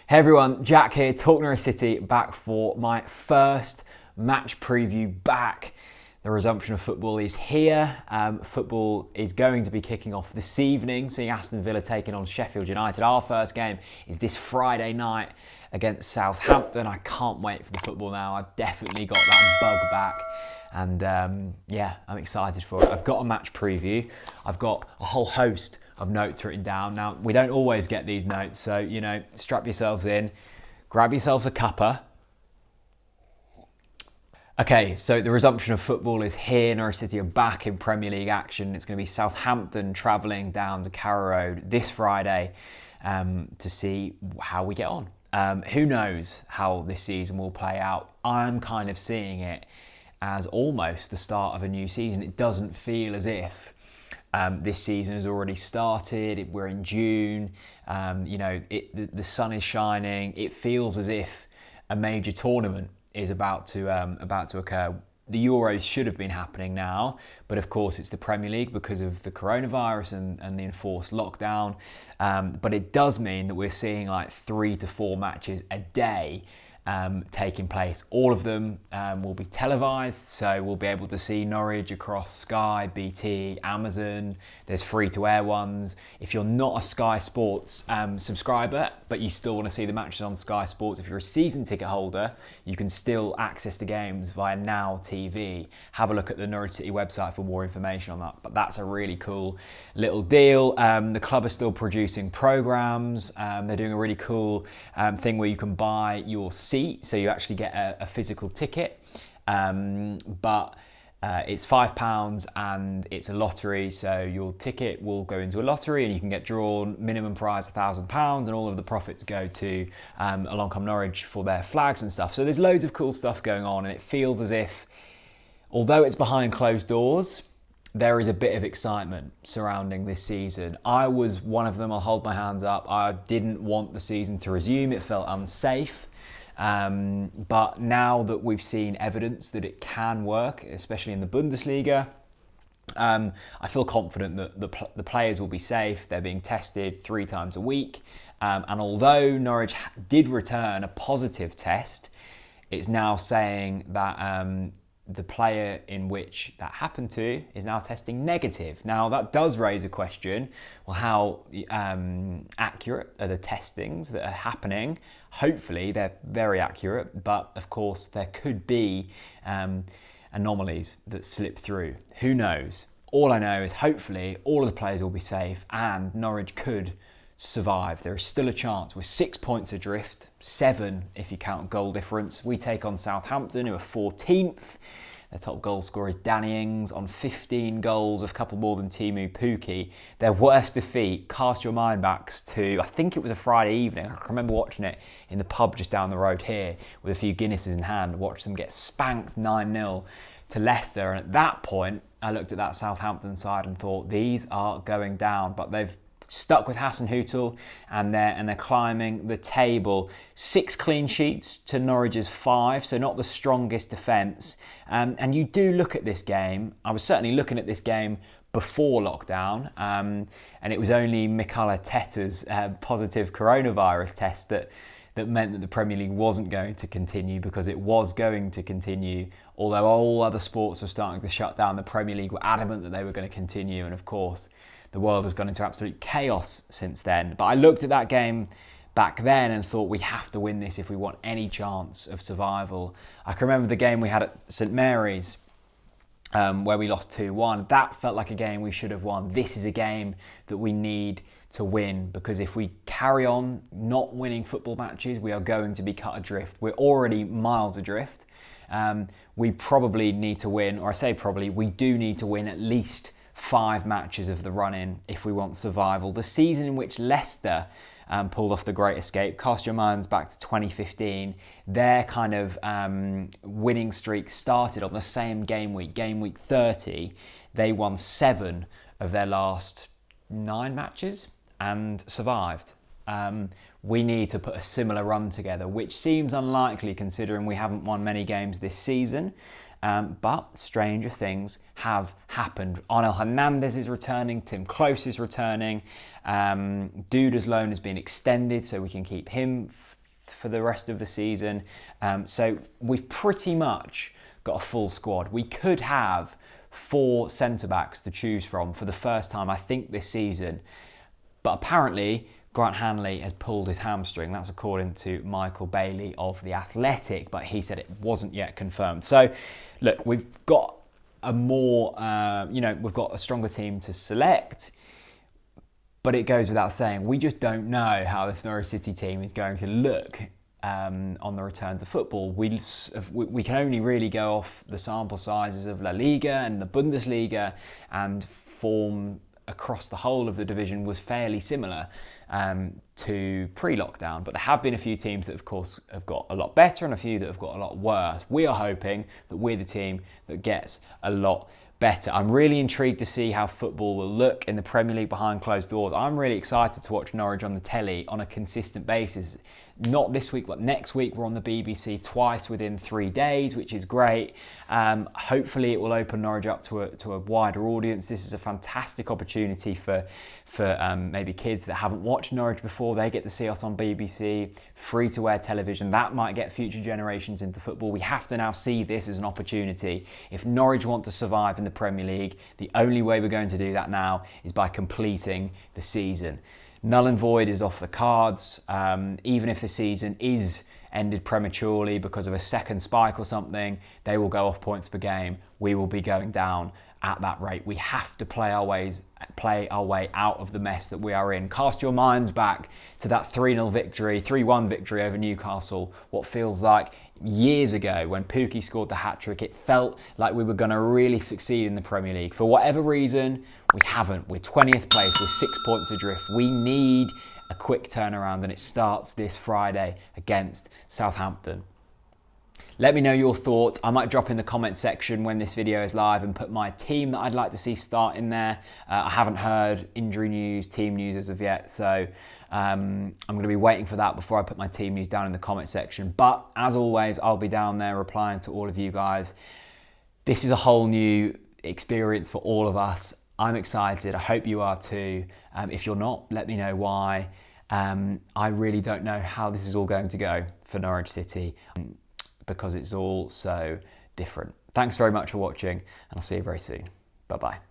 Hey everyone, Jack here, TalkNorwichCity, back for my first match preview back. The resumption of football is here. Football is going to be kicking off this evening, seeing Aston Villa taking on Sheffield United. Our first game is this Friday night against Southampton. I can't wait for the football now. I've definitely got that bug back. And yeah, I'm excited for it. I've got a match preview. I've got a whole host of notes written down. Now, we don't always get these notes, so, you know, strap yourselves in, grab yourselves a cuppa. Okay, so the resumption of football is here. Norwich City are back in Premier League action. It's going to be Southampton travelling down to Carrow Road this Friday to see how we get on. Who knows how this season will play out? I'm kind of seeing it as almost the start of a new season. It doesn't feel as if this season has already started. We're in June. The sun is shining. It feels as if a major tournament is about to occur. The Euros should have been happening now, but of course it's the Premier League because of the coronavirus and the enforced lockdown. But it does mean that we're seeing like 3 to 4 matches a day taking place. All of them will be televised, so we'll be able to see Norwich across Sky, BT, Amazon. There's free-to-air ones. If you're not a Sky Sports subscriber, but you still want to see the matches on Sky Sports, if you're a season ticket holder, you can still access the games via Now TV. Have a look at the Norwich City website for more information on that. But that's a really cool little deal. The club are still producing programmes. They're doing a really cool thing where you can buy your seat, so you actually get a physical ticket, but it's £5 and it's a lottery, so your ticket will go into a lottery and you can get drawn. Minimum prize £1,000, and all of the profits go to Along Come Norwich for their flags and stuff. So there's loads of cool stuff going on, and it feels as if, although it's behind closed doors, there is a bit of excitement surrounding this season. I was one of them. I'll hold my hands up. I didn't want the season to resume. It felt unsafe. But now that we've seen evidence that it can work, especially in the Bundesliga, I feel confident that the players will be safe. They're being tested 3 times a week. And although Norwich did return a positive test, it's now saying that the player in which that happened to is now testing negative. Now, that does raise a question. Well, how accurate are the testings that are happening? Hopefully, they're very accurate, but of course, there could be anomalies that slip through. Who knows? All I know is hopefully all of the players will be safe and Norwich could survive. There is still a chance. We're 6 points adrift, 7 if you count goal difference. We take on Southampton, who are 14th. Their top goal scorer is Danny Ings on 15 goals, a couple more than Timu Pukki. Their worst defeat, cast your mind back to, I think it was a Friday evening. I can remember watching it in the pub just down the road here with a few Guinnesses in hand, watched them get spanked 9-0 to Leicester. And at that point, I looked at that Southampton side and thought, these are going down. But they've stuck with Hasenhüttl and they're climbing the table. 6 clean sheets to Norwich's 5, so not the strongest defence. And you do look at this game. I was certainly looking at this game before lockdown, and it was only Mikaela Tetta's positive coronavirus test that meant that the Premier League wasn't going to continue, because it was going to continue. Although all other sports were starting to shut down, the Premier League were adamant that they were going to continue, and of course, the world has gone into absolute chaos since then. But I looked at that game back then and thought, we have to win this if we want any chance of survival. I can remember the game we had at St Mary's where we lost 2-1. That felt like a game we should have won. This is a game that we need to win, because if we carry on not winning football matches, we are going to be cut adrift. We're already miles adrift. We probably need to win, or I say probably, we do need to win at least 5 matches of the run-in if we want survival. The season in which Leicester pulled off the Great Escape, cast your minds back to 2015, their kind of winning streak started on the same game week 30. They won 7 of their last 9 matches and survived. We need to put a similar run together, which seems unlikely considering we haven't won many games this season. But stranger things have happened. Arnel Hernandez is returning, Tim Close is returning, Duda's loan has been extended so we can keep him for the rest of the season. So we've pretty much got a full squad. We could have 4 centre-backs to choose from for the first time, I think, this season. But apparently, Grant Hanley has pulled his hamstring. That's according to Michael Bailey of The Athletic, but he said it wasn't yet confirmed. So, look, we've got a more, we've got a stronger team to select. But it goes without saying, we just don't know how this Norwich City team is going to look on the return to football. We can only really go off the sample sizes of La Liga and the Bundesliga, and form across the whole of the division was fairly similar to pre-lockdown. But there have been a few teams that, of course, have got a lot better and a few that have got a lot worse. We are hoping that we're the team that gets a lot better. I'm really intrigued to see how football will look in the Premier League behind closed doors. I'm really excited to watch Norwich on the telly on a consistent basis. Not this week, but next week. We're on the BBC twice within 3 days, which is great. Hopefully it will open Norwich up to a wider audience. This is a fantastic opportunity for maybe kids that haven't watched Norwich before. They get to see us on BBC, free-to-air television. That might get future generations into football. We have to now see this as an opportunity. If Norwich want to survive in the Premier League, the only way we're going to do that now is by completing the season. Null and void is off the cards. Even if the season is ended prematurely because of a second spike or something, they will go off points per game. We will be going down at that rate. We have to play our way out of the mess that we are in. Cast your minds back to that 3-0 victory, 3-1 victory over Newcastle, what feels like years ago when Pukki scored the hat-trick. It felt like we were going to really succeed in the Premier League. For whatever reason, we haven't. We're 20th place, we're 6 points adrift. We need a quick turnaround, and it starts this Friday against Southampton. Let me know your thoughts. I might drop in the comment section when this video is live and put my team that I'd like to see start in there. I haven't heard injury news, team news as of yet, so I'm going to be waiting for that before I put my team news down in the comment section. But as always, I'll be down there replying to all of you guys. This is a whole new experience for all of us. I'm excited. I hope you are too. If you're not, let me know why. I really don't know how this is all going to go for Norwich City, because it's all so different. Thanks very much for watching, and I'll see you very soon. Bye-bye.